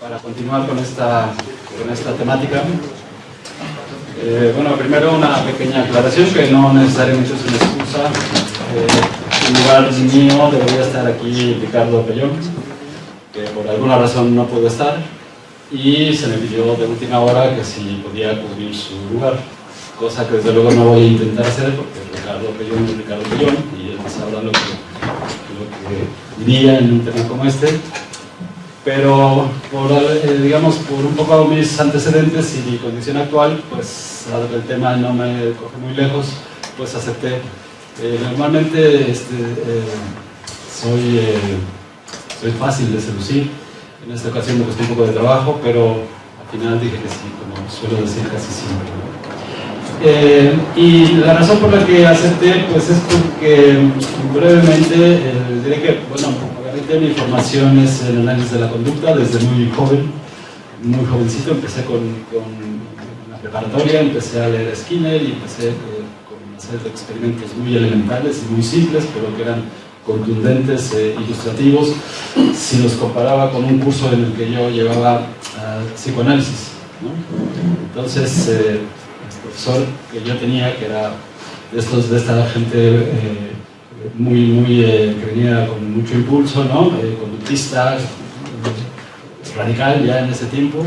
para continuar con esta temática. Bueno, primero una pequeña aclaración, que no necesariamente es una excusa. En lugar mío debería estar aquí Ricardo Pellón, que por alguna razón no pudo estar, y se me pidió de última hora que si podía cubrir su lugar, cosa que desde luego no voy a intentar hacer, porque Ricardo Pellón es Ricardo Pellón, y él sabrá lo que diría en un tema como este. Pero digamos, por un poco mis antecedentes y mi condición actual, pues dado que el tema no me coge muy lejos, pues acepté. Normalmente soy fácil de seducir. En esta ocasión me costó un poco de trabajo, pero al final dije que sí, como suelo decir casi siempre, ¿no? Y la razón por la que acepté, pues es porque brevemente diré que, bueno, obviamente mi formación es en análisis de la conducta desde muy joven, muy jovencito. Empecé con la preparatoria, empecé a leer a Skinner y empecé con una serie de experimentos muy elementales y muy simples, pero que eran contundentes, ilustrativos, si los comparaba con un curso en el que yo llevaba psicoanálisis, ¿no? Entonces, el profesor que yo tenía, que era de esta gente que venía con mucho impulso, ¿no? Conductista, radical ya en ese tiempo,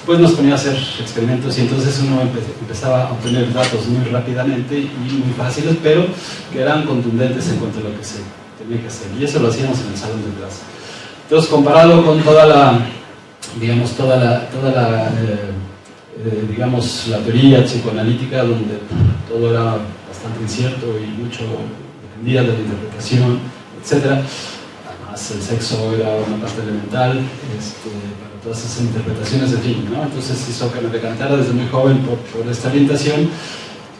pues nos ponía a hacer experimentos, y entonces uno empezaba a obtener datos muy rápidamente y muy fáciles, pero que eran contundentes en cuanto a lo que se tenía que hacer, y eso lo hacíamos en el salón de clase. Entonces, comparado con toda la teoría psicoanalítica, donde todo era bastante incierto y mucho dependía de la interpretación, etc. Además, el sexo era una parte elemental para todas esas interpretaciones, en fin, ¿no? Entonces hizo que me decantara desde muy joven por esta orientación,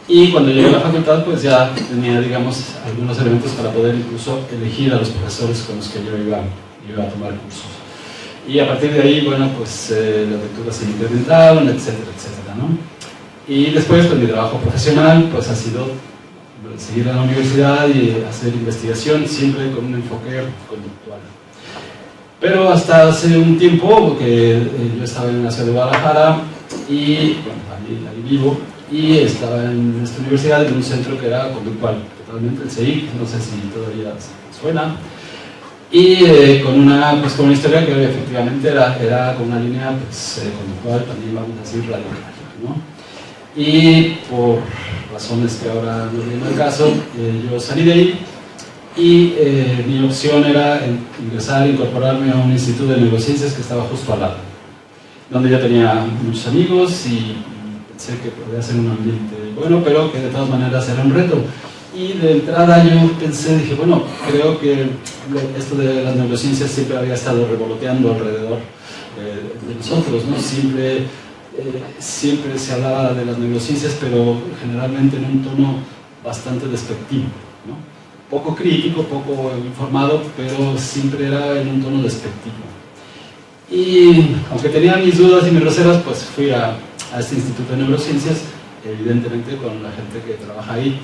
y cuando llegué a la facultad, pues ya tenía, digamos, algunos elementos para poder incluso elegir a los profesores con los que yo iba a tomar cursos. Y a partir de ahí, bueno, pues las lecturas se incrementaron, etcétera, etcétera, ¿no? Y después, pues mi trabajo profesional, pues ha sido seguir en la universidad y hacer investigación, siempre con un enfoque conductual. Pero hasta hace un tiempo, porque yo estaba en la ciudad de Guadalajara, y bueno, ahí vivo, y estaba en esta universidad, en un centro que era conductual, totalmente, el CEIC, no sé si todavía suena. Y con una historia que efectivamente era con una línea conductual, también vamos a decir radical, ¿no? Y por razones que ahora no vienen al caso, yo salí de ahí, y mi opción era incorporarme a un instituto de neurociencias que estaba justo al lado, donde yo tenía muchos amigos y pensé que podría ser un ambiente bueno, pero que de todas maneras era un reto. Y de entrada yo dije, bueno, creo que esto de las neurociencias siempre había estado revoloteando alrededor de nosotros, ¿no? Siempre se hablaba de las neurociencias, pero generalmente en un tono bastante despectivo, ¿no? Poco crítico, poco informado, pero siempre era en un tono despectivo. Y aunque tenía mis dudas y mis reservas, pues fui a este Instituto de Neurociencias, evidentemente con la gente que trabaja ahí.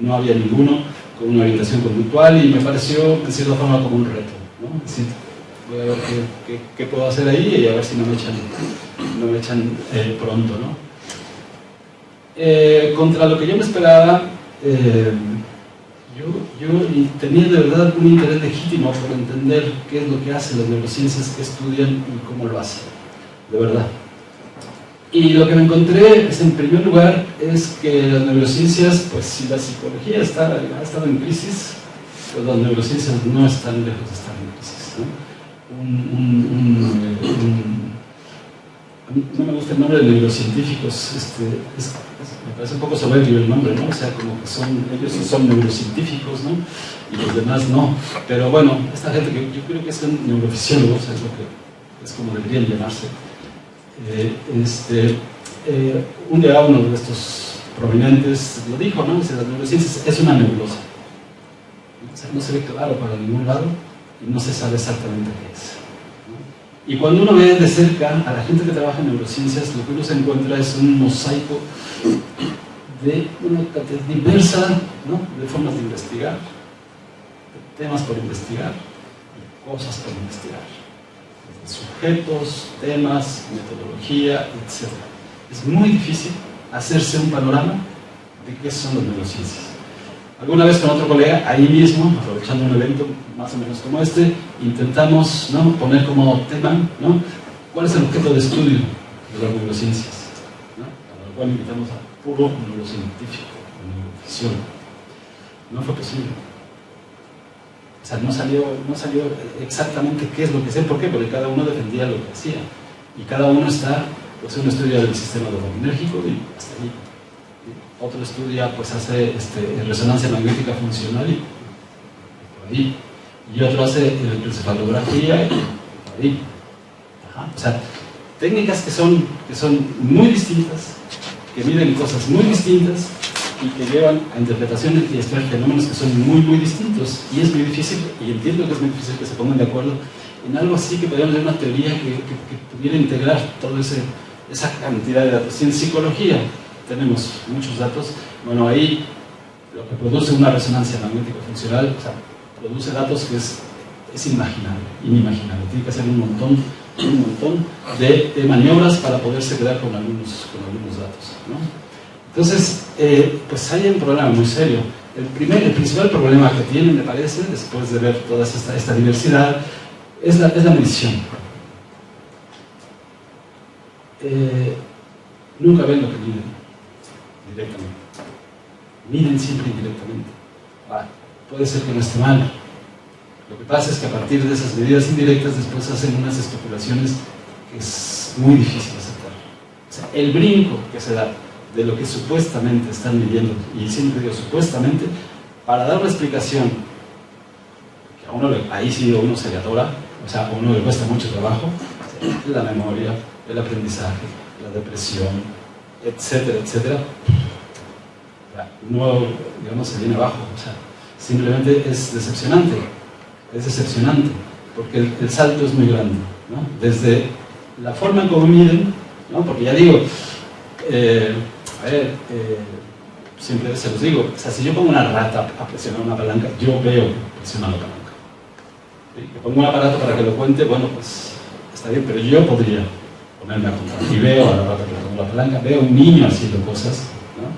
No había ninguno con una orientación conductual, y me pareció en cierta forma como un reto, ¿no? Es decir, voy a ver qué puedo hacer ahí, y a ver si no me echan pronto, ¿no? Contra lo que yo me esperaba, yo tenía de verdad un interés legítimo por entender qué es lo que hacen las neurociencias, qué estudian y cómo lo hacen, de verdad. Y lo que me encontré en primer lugar, es que las neurociencias, pues si la psicología ha estado en crisis, pues las neurociencias no están lejos de estar en crisis, ¿no? No me gusta el nombre de neurocientíficos, me parece un poco soberbio el nombre, ¿no? O sea, como que ellos sí son neurocientíficos, ¿no? Y los demás no. Pero bueno, esta gente que yo creo que son neurofisiólogos, es como deberían llamarse. Un día uno de estos prominentes lo dijo, ¿no? Dice, las neurociencias es una nebulosa. O sea, no se ve claro para ningún lado y no se sabe exactamente qué es, ¿no? Y cuando uno ve de cerca a la gente que trabaja en neurociencias, lo que uno se encuentra es un mosaico de una cantidad diversa, ¿no? De formas de investigar, de temas por investigar y cosas por investigar. sujetos, temas, metodología, etc. Es muy difícil hacerse un panorama de qué son las neurociencias. Alguna vez con otro colega, ahí mismo, aprovechando un evento más o menos como este, intentamos, ¿no?, poner como tema, ¿no?, cuál es el objeto de estudio de las neurociencias, ¿no?, a lo cual invitamos a puro neurocientífico, neurofisiólogo. No fue posible. O sea, no salió exactamente qué es lo que hacía. ¿Por qué? Porque cada uno defendía lo que hacía. Y cada uno está, pues, en un estudio del sistema dopaminérgico y hasta ahí. Otro estudia, pues, hace resonancia magnética funcional y por ahí. Y otro hace electroencefalografía y por ahí. Ajá. O sea, técnicas que son muy distintas, que miden cosas muy distintas y que llevan a interpretaciones y a explicar fenómenos que son muy, muy distintos. Y es muy difícil, y entiendo que es muy difícil que se pongan de acuerdo en algo así que podríamos tener una teoría que pudiera integrar toda esa cantidad de datos. Y en psicología tenemos muchos datos. Bueno, ahí lo que produce una resonancia magnética funcional, o sea, produce datos que es inimaginable. Tiene que hacer un montón de maniobras para poderse quedar con algunos datos, ¿no? Entonces, pues hay un problema muy serio. El principal problema que tienen, me parece, después de ver toda esta diversidad, es la medición. Nunca ven lo que miden directamente. Miden siempre indirectamente. Puede ser que no esté mal. Lo que pasa es que a partir de esas medidas indirectas después hacen unas especulaciones que es muy difícil aceptar. O sea, el brinco que se da de lo que supuestamente están midiendo, y siempre digo supuestamente, para dar una explicación que a uno ahí sí uno se le atora, o sea, a uno le cuesta mucho trabajo, la memoria, el aprendizaje, la depresión, etcétera, etcétera, uno, digamos, se viene abajo. O sea, simplemente es decepcionante, porque el salto es muy grande, ¿no? Desde la forma en cómo miden, ¿no? Porque ya digo, siempre se los digo, o sea, si yo pongo una rata a presionar una palanca, yo veo presionar la palanca. ¿Sí? Que pongo un aparato para que lo cuente, bueno, pues está bien, pero yo podría ponerme a contar. Y veo a la rata que le pongo la palanca, veo a un niño haciendo cosas, ¿no?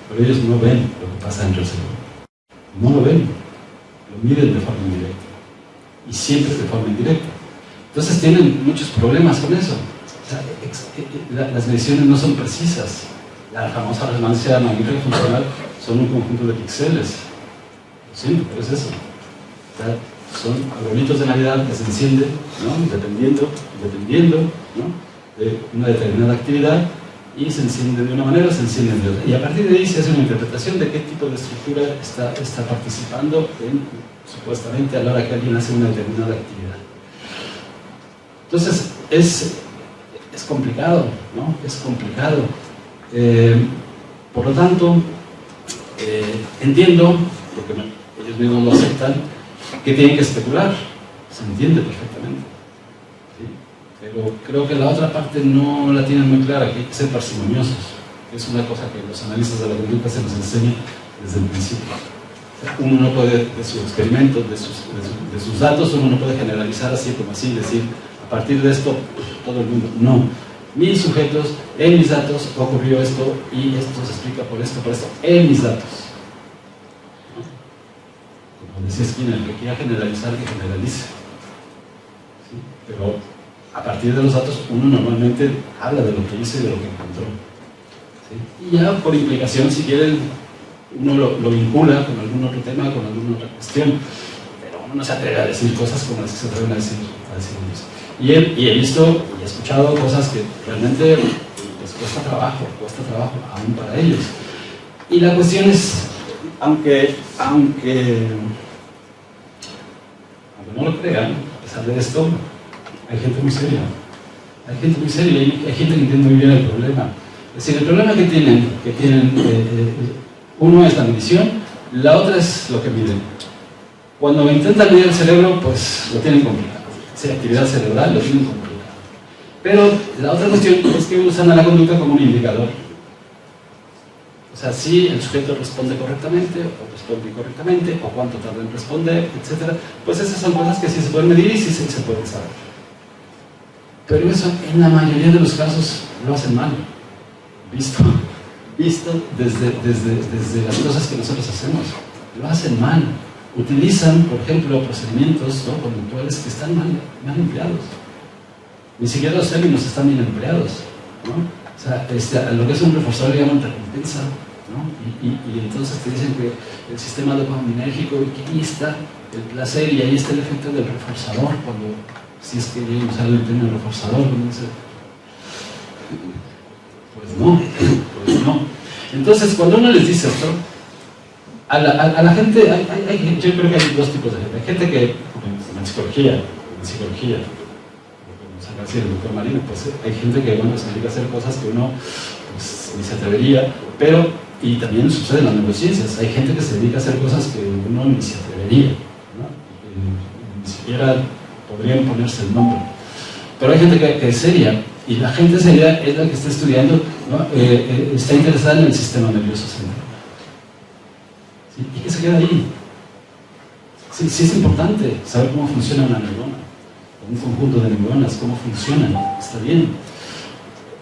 Pero ellos no ven lo que pasa dentro del cerebro. No lo ven, lo miden de forma indirecta. Y siempre de forma indirecta. Entonces tienen muchos problemas con eso. Las mediciones no son precisas. La famosa resonancia magnética funcional son un conjunto de píxeles. Lo siento, pero es eso. O sea, son arbolitos de Navidad que se encienden, ¿no?, dependiendo, ¿no?, de una determinada actividad, y se encienden de una manera, se encienden de otra. Y a partir de ahí se hace una interpretación de qué tipo de estructura está participando supuestamente a la hora que alguien hace una determinada actividad. Entonces, es complicado, ¿no? Es complicado. Por lo tanto, entiendo, porque ellos mismos lo aceptan, que tienen que especular. Se entiende perfectamente. ¿Sí? Pero creo que la otra parte no la tienen muy clara, que hay que ser parsimoniosos. Es una cosa que los analistas de la conducta se nos enseñan desde el principio. Uno no puede, de sus experimentos, de sus datos, uno no puede generalizar así como así, decir, a partir de esto, todo el mundo. No. Mis sujetos, en mis datos ocurrió esto, y esto se explica por esto, en mis datos. ¿No? Como decía Skinner, el que quiera generalizar, que generalice. ¿Sí? Pero a partir de los datos, uno normalmente habla de lo que hizo y de lo que encontró. ¿Sí? Y ya por implicación, si quieren, uno lo vincula con algún otro tema, con alguna otra cuestión, pero uno no se atreve a decir cosas como las que se atreven a decir ellos. Y he visto y he escuchado cosas que realmente les cuesta trabajo aún para ellos. Y la cuestión es, aunque no lo crean, a pesar de esto, hay gente muy seria. Hay gente muy seria y hay gente que entiende muy bien el problema. Es decir, el problema que tienen uno es la medición, la otra es lo que miden. Cuando intentan medir el cerebro, pues lo tienen complicado. Si actividad cerebral lo tienen complicado. Pero la otra cuestión es que usan a la conducta como un indicador. O sea, si el sujeto responde correctamente o responde incorrectamente, o cuánto tarda en responder, etc. Pues esas son cosas que sí se pueden medir y sí se pueden saber. Pero eso en la mayoría de los casos lo hacen mal, visto desde las cosas que nosotros hacemos, lo hacen mal. Utilizan, por ejemplo, procedimientos, ¿no?, conductuales que están mal empleados. Ni siquiera los términos están bien empleados, ¿no? O sea, lo que es un reforzador llaman recompensa, ¿no? Y entonces te dicen que el sistema dopaminérgico, y que ahí está el placer y ahí está el efecto del reforzador, cuando, si es que yo usar el término reforzador, ¿no? Pues no. Entonces, cuando uno les dice esto, a la gente, yo creo que hay dos tipos de gente. Hay gente que, en psicología, así el doctor Marino, pues hay gente que, bueno, se dedica a hacer cosas que uno, pues, ni se atrevería, pero, y también sucede en las neurociencias, hay gente que se dedica a hacer cosas que uno ni se atrevería, ¿no? Ni siquiera podrían ponerse el nombre. Pero hay gente que es seria, y la gente seria es la que está estudiando, ¿no? Está interesada en el sistema nervioso central. ¿Sí? Y que se queda ahí. Sí, sí es importante saber cómo funciona una neurona, un conjunto de neuronas, cómo funcionan, está bien.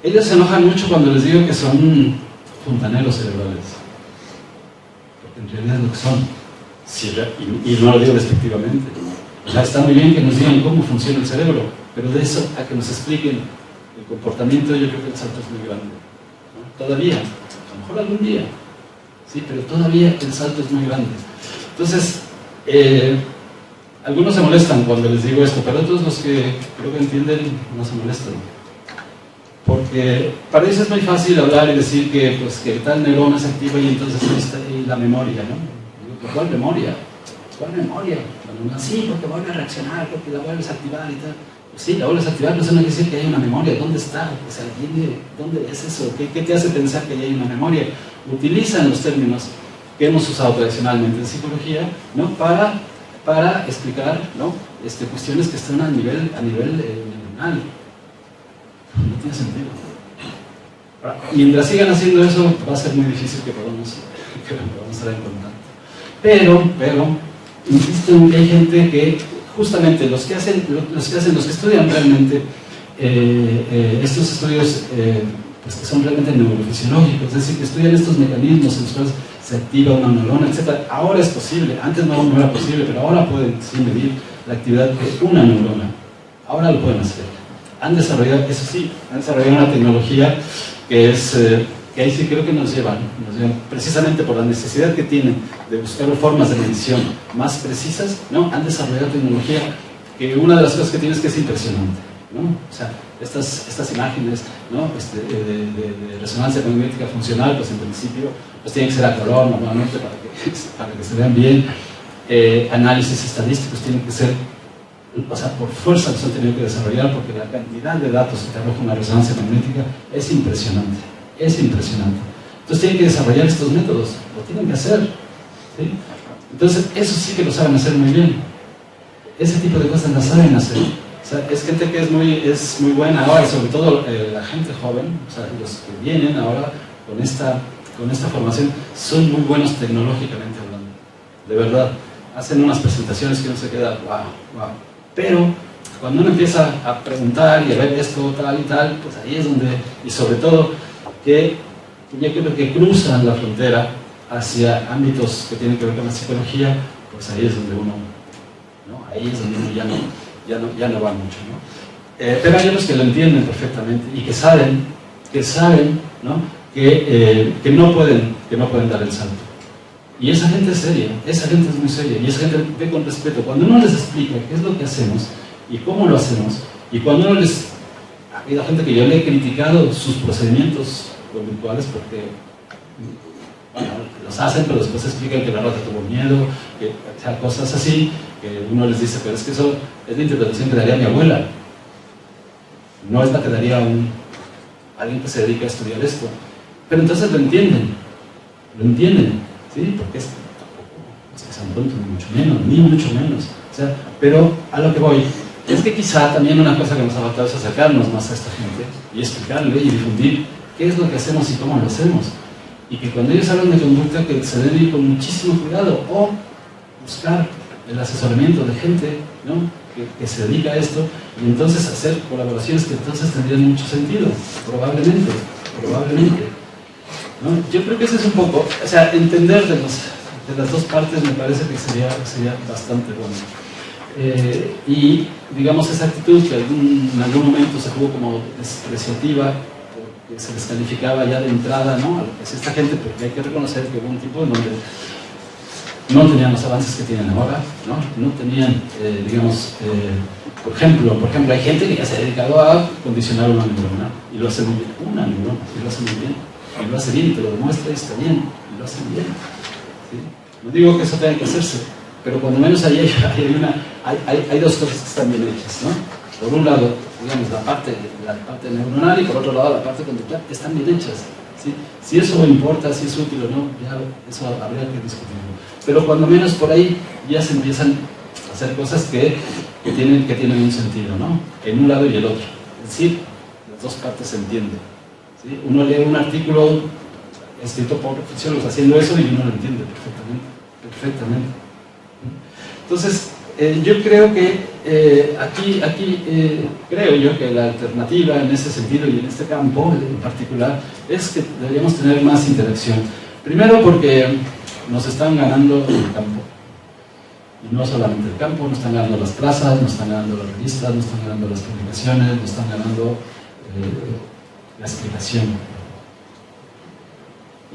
Ellos se enojan mucho cuando les digo que son fontaneros cerebrales, porque en realidad es lo que son, sí, y no lo digo despectivamente. O sea, está muy bien que nos digan cómo funciona el cerebro, pero de eso a que nos expliquen el comportamiento, yo creo que el salto es muy grande, ¿no? Todavía, a lo mejor algún día, sí, pero todavía el salto es muy grande. Entonces, algunos se molestan cuando les digo esto, pero otros, los que creo que entienden, no se molestan. Porque para ellos es muy fácil hablar y decir que, pues, que tal neurona se activa y entonces ahí está ahí la memoria, ¿no? Digo, ¿cuál memoria? ¿Cuál memoria? Sí, porque vuelve a reaccionar, porque la vuelves a activar y tal. Pues sí, la vuelves a activar, pero eso no quiere decir que hay una memoria. ¿Dónde está? O sea, ¿dónde es eso? ¿Qué te hace pensar que hay una memoria? Utilizan los términos que hemos usado tradicionalmente en psicología, ¿no?, para explicar, ¿no?, cuestiones que están a nivel neuronal. No tiene sentido. Ahora, mientras sigan haciendo eso, va a ser muy difícil que podamos estar en contacto. Pero, insisto en que hay gente que, justamente los que estudian realmente estos estudios, pues, que son realmente neurofisiológicos, es decir, que estudian estos mecanismos en los cuales se activa una neurona, etc. Ahora es posible, antes no era posible, pero ahora pueden sí medir la actividad de una neurona. Ahora lo pueden hacer. Han desarrollado, eso sí, una tecnología que es, que ahí sí creo que nos llevan, precisamente por la necesidad que tienen de buscar formas de medición más precisas, ¿no? Han desarrollado tecnología que una de las cosas que tiene es que es impresionante, ¿no? O sea, estas imágenes, ¿no?, de resonancia magnética funcional, pues en principio pues tienen que ser a color normalmente para que se vean bien. Análisis estadísticos tienen que ser, o sea, por fuerza los han tenido que desarrollar, porque la cantidad de datos que te arroja una resonancia magnética es impresionante, Entonces tienen que desarrollar estos métodos, lo tienen que hacer, ¿sí? Entonces eso sí que lo saben hacer muy bien, ese tipo de cosas las saben hacer. O sea, es gente que es muy buena ahora, sobre todo la gente joven, o sea, los que vienen ahora con esta formación, son muy buenos tecnológicamente hablando, de verdad. Hacen unas presentaciones que uno se queda, wow. Pero cuando uno empieza a preguntar y a ver esto, tal y tal, pues ahí es donde, y sobre todo, que yo creo que cruzan la frontera hacia ámbitos que tienen que ver con la psicología, pues ahí es donde uno, ¿no? Ahí es donde uno ya no va mucho, ¿no? Pero hay otros que lo entienden perfectamente y que saben, ¿no?, que no pueden dar el salto. Y esa gente es seria, esa gente es muy seria, y esa gente ve con respeto. Cuando uno les explica qué es lo que hacemos y cómo lo hacemos, y cuando uno les... Ha habido gente que yo le he criticado sus procedimientos conductuales porque, bueno, los hacen, pero después explican que la rata tuvo miedo, que, o sea, cosas así, que uno les dice, pero es que eso es la interpretación que daría mi abuela, no es la que daría alguien que se dedica a estudiar esto. Pero entonces lo entienden, ¿sí? Porque es que sean tontos, ni mucho menos. O sea, pero a lo que voy es que quizá también una cosa que nos ha faltado es acercarnos más a esta gente y explicarle y difundir qué es lo que hacemos y cómo lo hacemos. Y que cuando ellos hablan de conducta, que se deben ir con muchísimo cuidado, o buscar el asesoramiento de gente, ¿no?, que se dedica a esto, y entonces hacer colaboraciones que entonces tendrían mucho sentido, probablemente, ¿no? Yo creo que eso es un poco, o sea, entender de las dos partes me parece que sería bastante bueno. Y digamos esa actitud que en algún momento se jugó como despreciativa, porque se descalificaba ya de entrada, ¿no? A lo que es esta gente, porque hay que reconocer que hubo un tipo en donde no tenían los avances que tienen ahora, no tenían, digamos, por ejemplo, hay gente que ya se ha dedicado a condicionar una neurona, y lo hace muy bien, y lo hace muy bien, y lo hace bien, y te lo demuestra y está bien, y lo hace bien, ¿sí? No digo que eso tenga que hacerse, pero cuando menos hay dos cosas que están bien hechas, ¿no? Por un lado, digamos, la parte neuronal, y por otro lado la parte conductual, están bien hechas, ¿sí? Si eso importa, si es útil o no, ya eso habría que discutirlo. Pero cuando menos por ahí ya se empiezan a hacer cosas que tienen un sentido, ¿no? En un lado y el otro. Es decir, las dos partes se entienden, ¿sí? Uno lee un artículo escrito por fisiólogos haciendo eso y uno lo entiende perfectamente. Entonces, yo creo que aquí creo yo que la alternativa en ese sentido y en este campo en particular es que deberíamos tener más interacción. Primero porque nos están ganando el campo. Y no solamente el campo, nos están ganando las plazas, nos están ganando las revistas, nos están ganando las publicaciones, nos están ganando la explicación.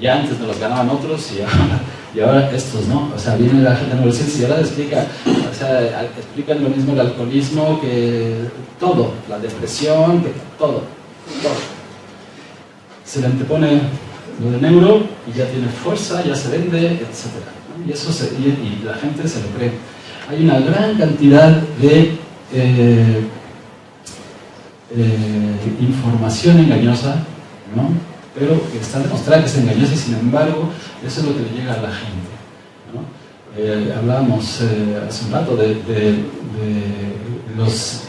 Ya antes nos las ganaban otros y ahora estos, ¿no? O sea, viene la gente de la universidad y ahora explican lo mismo el alcoholismo que todo, la depresión, que todo. Se le antepone lo de neuro y ya tiene fuerza, ya se vende, etc. ¿no? Y la gente se lo cree. Hay una gran cantidad de información engañosa, ¿no? Pero que está demostrada que es engañosa y sin embargo eso es lo que le llega a la gente, ¿no? Hablábamos hace un rato de los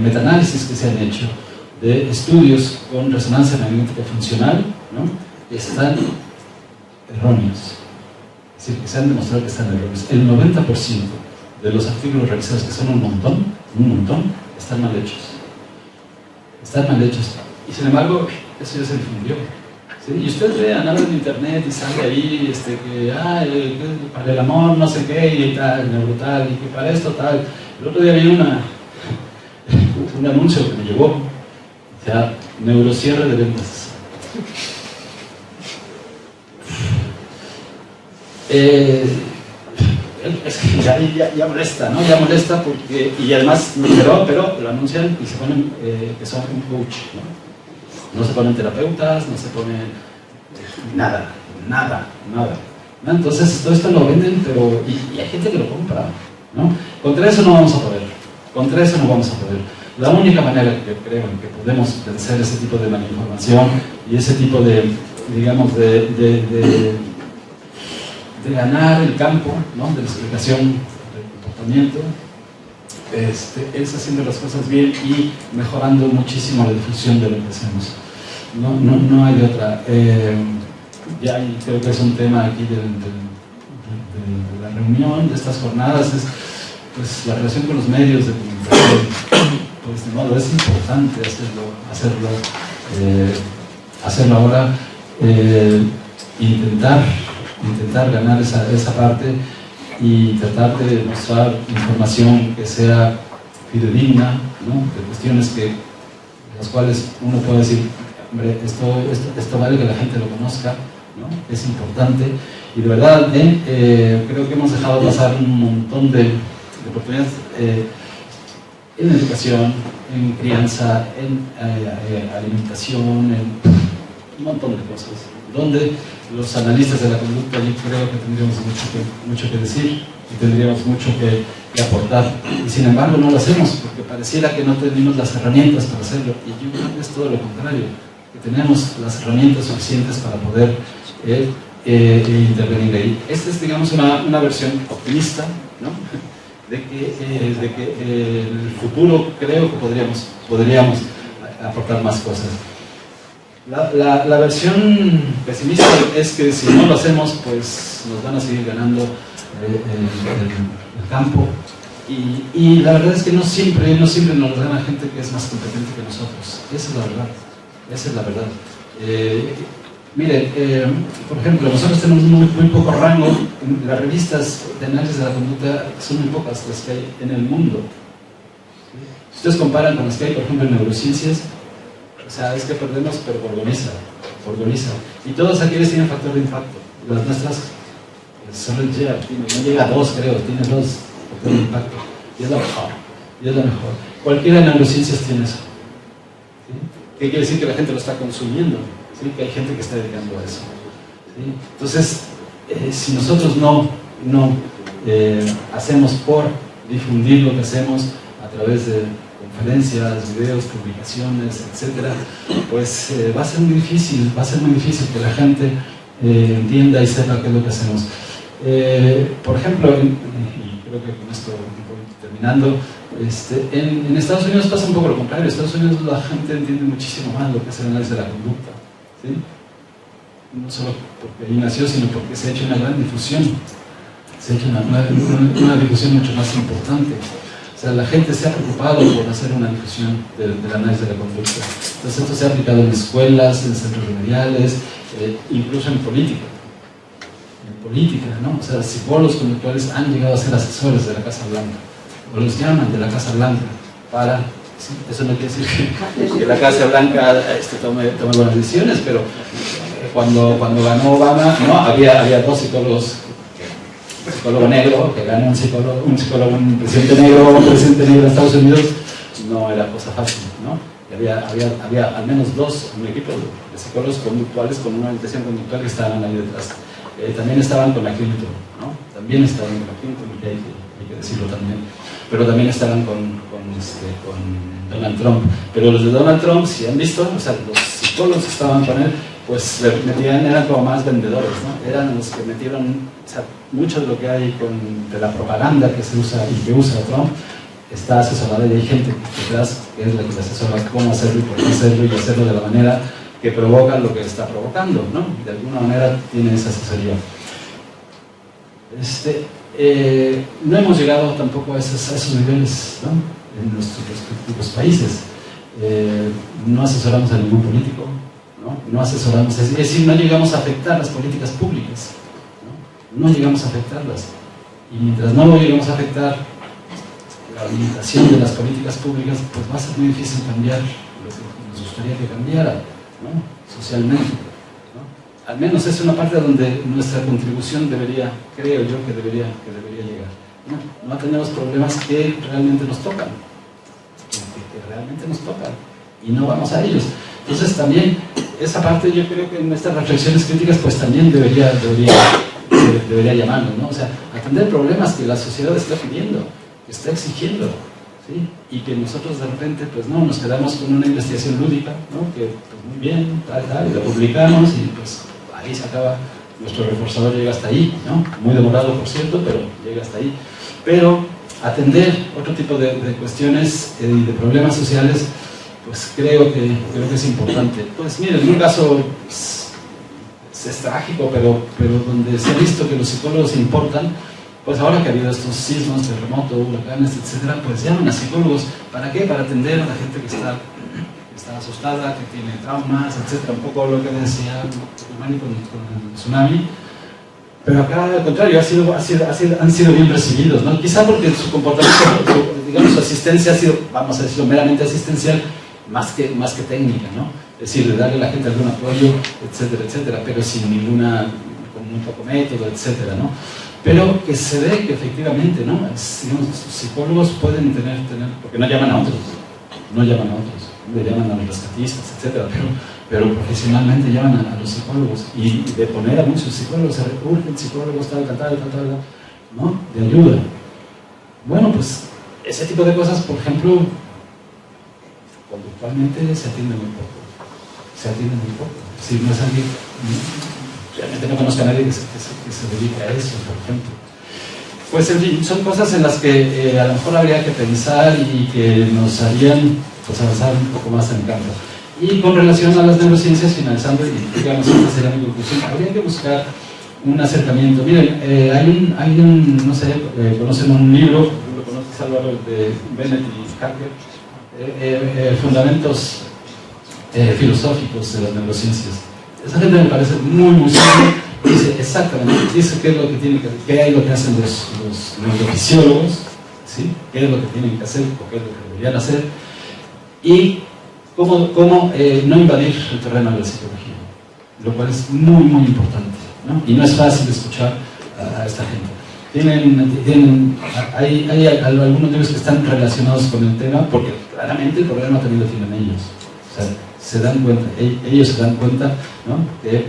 metaanálisis que se han hecho de estudios con resonancia magnética funcional, ¿no? Están erróneos, es decir, que se han demostrado que están erróneos. El 90% de los artículos realizados, que son un montón, están mal hechos. Y sin embargo, eso ya se difundió. ¿Sí? Y usted ve nada en internet y sale ahí que para el amor no sé qué y tal, neurotal, y que para esto tal. El otro día vi un anuncio que me llegó, o sea, neurocierre de ventas. Es que ya molesta, ¿no? Ya molesta porque, y además, pero lo anuncian y se ponen que son un coach, ¿no? No se ponen terapeutas, no se ponen nada. ¿No? Entonces todo esto lo venden, pero y hay gente que lo compra, ¿no? Contra eso no vamos a poder. La única manera que creo que podemos vencer ese tipo de malinformación y ese tipo de, digamos, de ganar el campo, ¿no? De la explicación del comportamiento, es haciendo las cosas bien y mejorando muchísimo la difusión de lo que hacemos. No hay otra. Ya creo que es un tema aquí de la reunión, de estas jornadas, es pues, la relación con los medios de comunicación. Pues de modo, es importante hacerlo ahora, intentar ganar esa parte y tratar de mostrar información que sea fidedigna, ¿no? De cuestiones las cuales uno puede decir, hombre, esto vale que la gente lo conozca, ¿no? Es importante y de verdad creo que hemos dejado pasar un montón de oportunidades en educación, en crianza, en alimentación, en un montón de cosas, donde los analistas de la conducta yo creo que tendríamos mucho que decir y tendríamos mucho que aportar, y sin embargo no lo hacemos porque pareciera que no tenemos las herramientas para hacerlo, y yo creo que es todo lo contrario, que tenemos las herramientas suficientes para poder intervenir ahí. Esta es, digamos, una versión optimista, ¿no? de que el futuro creo que podríamos aportar más cosas. La versión pesimista es que si no lo hacemos, pues nos van a seguir ganando el campo Y la verdad es que no siempre nos dan a gente que es más competente que nosotros. Esa es la verdad. Esa es la verdad. Mire, por ejemplo, nosotros tenemos muy poco rango. Las revistas de análisis de la conducta son muy pocas las que hay en el mundo. Si ustedes comparan con las que hay, por ejemplo, en neurociencias, o sea, es que perdemos, pero por goniza. Y todas aquellas tienen factor de impacto. Las nuestras solo no llega a 2, creo, tiene 2 factores de impacto. Y es la mejor. Cualquiera de neurociencias tiene eso. ¿Sí? ¿Qué quiere decir? Que la gente lo está consumiendo. ¿Sí? Que hay gente que está dedicando a eso. ¿Sí? Entonces, si nosotros no hacemos por difundir lo que hacemos a través de conferencias, videos, publicaciones, etcétera, pues va a ser muy difícil que la gente entienda y sepa qué es lo que hacemos. Por ejemplo, y creo que con esto voy terminando, en Estados Unidos pasa un poco lo contrario. En Estados Unidos la gente entiende muchísimo más lo que es el análisis de la conducta, ¿sí? No solo porque ahí nació, sino porque se ha hecho una gran difusión, se ha hecho una difusión mucho más importante. O sea, la gente se ha preocupado por hacer una difusión del análisis de la conducta. Entonces esto se ha aplicado en escuelas, en centros remediales, incluso en política. ¿No? O sea, psicólogos conductuales han llegado a ser asesores de la Casa Blanca, o los llaman de la Casa Blanca para... ¿sí? Eso no quiere decir que la Casa Blanca tome buenas decisiones, pero cuando ganó Obama, no, había 2 psicólogos, un psicólogo negro que gana un presidente negro en Estados Unidos, no era cosa fácil, ¿no? Y había al menos 2, un equipo de psicólogos conductuales con una orientación conductual que estaban ahí detrás. También estaban con la Clinton, ¿no? También estaban con la Clinton, hay que decirlo también. Pero también estaban con Donald Trump. Pero los de Donald Trump, si han visto, o sea, los psicólogos que estaban con él, pues eran como más vendedores, ¿no? Eran los que metieron, o sea, mucho de lo que hay de la propaganda que se usa y que usa Trump está asesorada, y hay gente detrás que es la que le asesora cómo hacerlo y por qué hacerlo, y hacerlo de la manera que provoca lo que está provocando, ¿no? De alguna manera tiene esa asesoría. No hemos llegado tampoco a esos niveles, ¿no? En nuestros respectivos países. No asesoramos a ningún político, no asesoramos, es decir, no llegamos a afectar las políticas públicas, no llegamos a afectarlas. Y mientras no llegamos a afectar la orientación de las políticas públicas, pues va a ser muy difícil cambiar lo que nos gustaría que cambiara, ¿no? Socialmente, ¿no? Al menos es una parte donde nuestra contribución creo yo que debería llegar. No tenemos problemas que realmente nos tocan, y no vamos a ellos. Entonces también esa parte, yo creo que en estas reflexiones críticas pues también debería llamarnos, ¿no? O sea, atender problemas que la sociedad está pidiendo, que está exigiendo, ¿sí? Y que nosotros de repente pues no, nos quedamos con una investigación lúdica, ¿no? Que pues muy bien, y lo publicamos y pues ahí se acaba, nuestro reforzador llega hasta ahí, ¿no? Muy demorado por cierto, pero llega hasta ahí. Pero atender otro tipo de cuestiones y de problemas sociales, pues creo que es importante. Pues miren, en un caso es trágico, pero donde se ha visto que los psicólogos importan, pues ahora que ha habido estos sismos, terremotos, huracanes, etcétera, pues llaman a psicólogos. ¿Para qué? Para atender a la gente que está asustada, que tiene traumas, etcétera. Un poco lo que decía Mani con el tsunami. Pero acá, al contrario, han sido bien recibidos, ¿no? Quizá porque su comportamiento, digamos, su asistencia ha sido, vamos a decirlo, meramente asistencial, más que técnica, ¿no? Es decir, de darle a la gente algún apoyo, etcétera, etcétera, pero sin con muy poco método, etcétera, ¿no? Pero que se ve que efectivamente, ¿no? Digamos, los psicólogos pueden tener, porque no llaman a otros, le llaman a los rescatistas, etcétera, pero profesionalmente llaman a los psicólogos, y de poner a muchos psicólogos, se recurren psicólogos, tal, ¿no? De ayuda. Bueno, pues ese tipo de cosas, por ejemplo, conductualmente se atiende muy poco. Si no es alguien, realmente no conozco a nadie que se dedique a eso, por ejemplo. Pues en fin, son cosas en las que a lo mejor habría que pensar y que nos harían pues, avanzar un poco más en el campo. Y con relación a las neurociencias, finalizando, y digamos, esta sería mi conclusión, habría que buscar un acercamiento. Miren, hay un no sé, conocen un libro, ¿tú lo conoces? es Álvaro, de Bennett y Hacker, fundamentos filosóficos de las neurociencias. Esa gente me parece muy seria, dice exactamente, dice qué es lo que tiene que, qué es lo que hacen los neurofisiólogos, ¿sí? Qué es lo que tienen que hacer o qué es lo que deberían hacer, y cómo no invadir el terreno de la psicología, lo cual es muy importante, ¿no? Y no es fácil escuchar a esta gente. Hay algunos libros que están relacionados con el tema, porque claramente el problema también lo tienen ellos. O sea, se dan cuenta, ellos se dan cuenta, ¿no? Que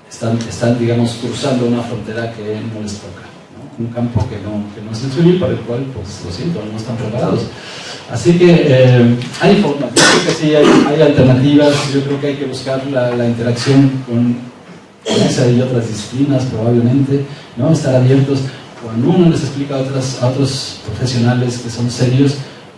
están, digamos, cruzando una frontera que no les toca, ¿no? Un campo que no es el suyo, para el cual, pues lo siento, no están preparados. Así que hay formas, yo creo que sí hay alternativas, yo creo que hay que buscar la interacción con esa y otras disciplinas probablemente, ¿no? Estar abiertos. Cuando uno les explica a otros profesionales que son serios,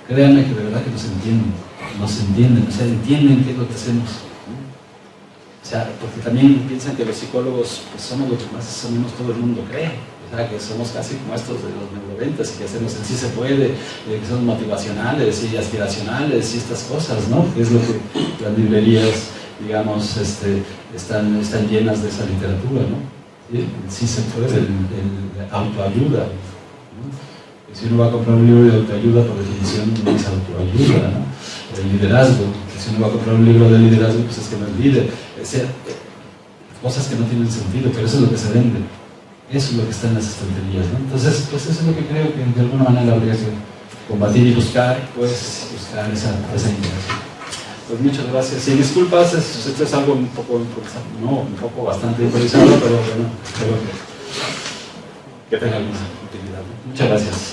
créanme que de verdad que nos entienden, o sea, entienden qué es lo que hacemos, ¿no? O sea, porque también piensan que los psicólogos pues, somos lo que más o menos todo el mundo cree, o sea, que somos casi como estos de los neuroventas y que hacemos el sí se puede, que somos motivacionales y aspiracionales y estas cosas, ¿no? Que es lo que las librerías, digamos, están llenas de esa literatura, ¿no? Sí se puede, el autoayuda, ¿no? Si uno va a comprar un libro de autoayuda, por definición no es autoayuda, ¿no? El liderazgo, si uno va a comprar un libro de liderazgo, pues es que no es líder, cosas que no tienen sentido, pero eso es lo que se vende, eso es lo que está en las estanterías, ¿no? Entonces, pues eso es lo que creo que de alguna manera habría que combatir y buscar, pues, buscar esa interacción. Pues muchas gracias. Y disculpas, esto es algo un poco improvisado, no, un poco bastante improvisado, pero bueno, espero que tenga alguna utilidad. Muchas gracias.